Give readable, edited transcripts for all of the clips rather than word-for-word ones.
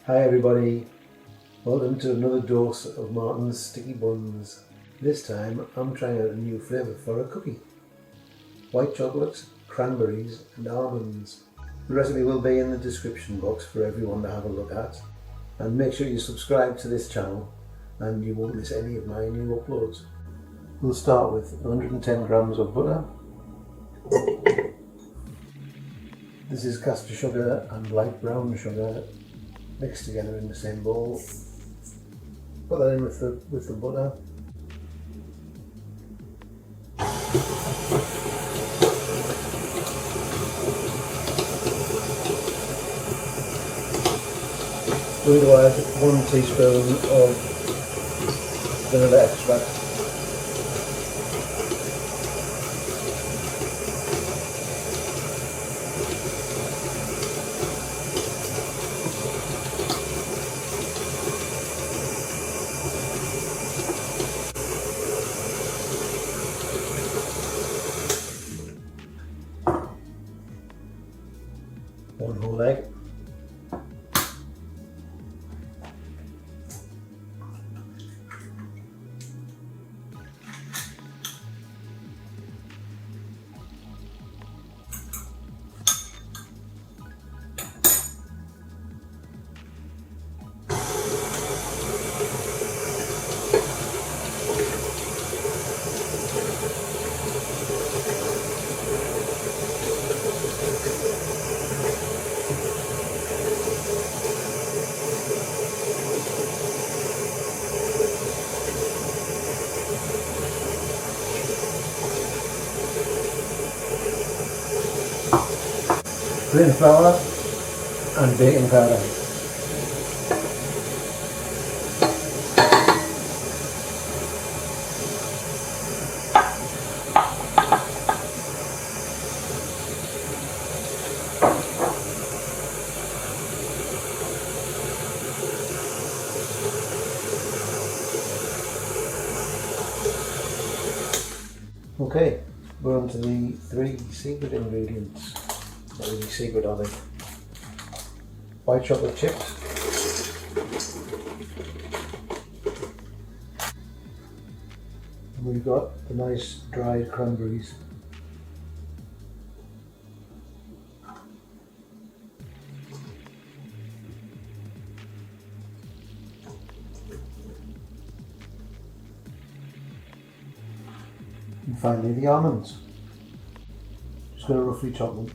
Hi everybody, welcome to another dose of Martin's Sticky Buns. This time I'm trying out a new flavour for a cookie. White chocolate, cranberries and almonds. The recipe will be in the description box for everyone to have a look at. And make sure you subscribe to this channel and you won't miss any of my new uploads. We'll start with 110 grams of butter. This is caster sugar and light brown sugar mixed together in the same bowl. Put that in with the butter. We're going to add 1 teaspoon of vanilla extract. One whole egg. Plain flour and baking powder. Okay, we're on to the 3 secret ingredients. Not really secret, are they? White chocolate chips, and we've got the nice dried cranberries. And finally the almonds. Just going to roughly chop them.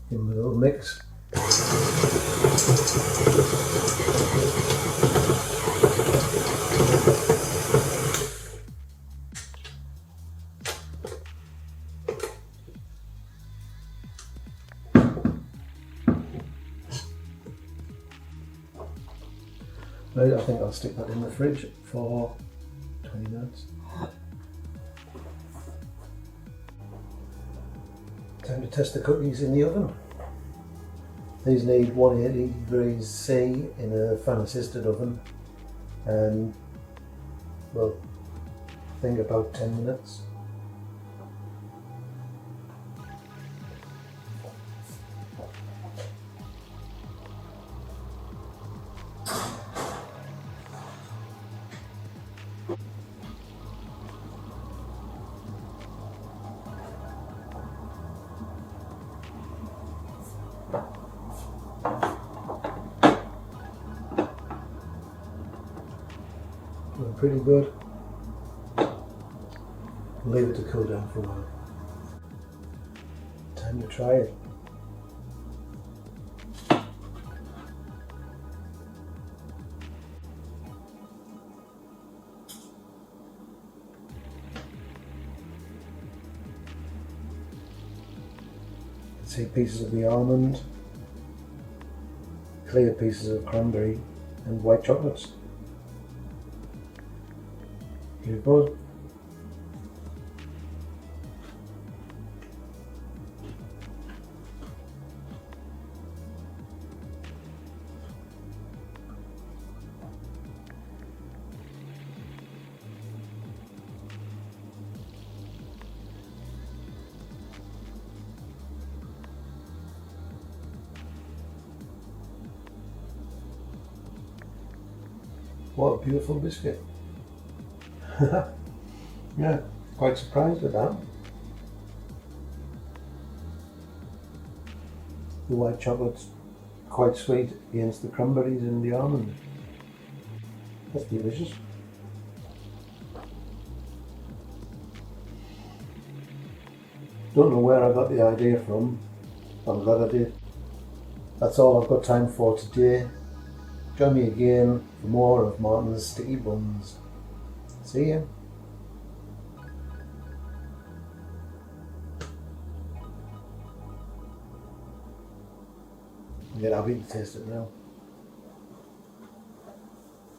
Give them a little mix. Right, I think I'll stick that in the fridge for 20 minutes. Time to test the cookies in the oven. These need 180 degrees C in a fan assisted oven and, well, I think about 10 minutes. Doing pretty good. Leave it to cool down for a while. Time to try it. See pieces of the almond, clear pieces of cranberry and white chocolates. Give it a buzz. What a beautiful biscuit. Yeah, quite surprised at that. The white chocolate's quite sweet against the cranberries and the almond. That's delicious. Don't know where I got the idea from, but I'm glad I did. That's all I've got time for today. Join me again for more of Martin's Sticky Buns. See ya. Yeah, I'll be to taste it now.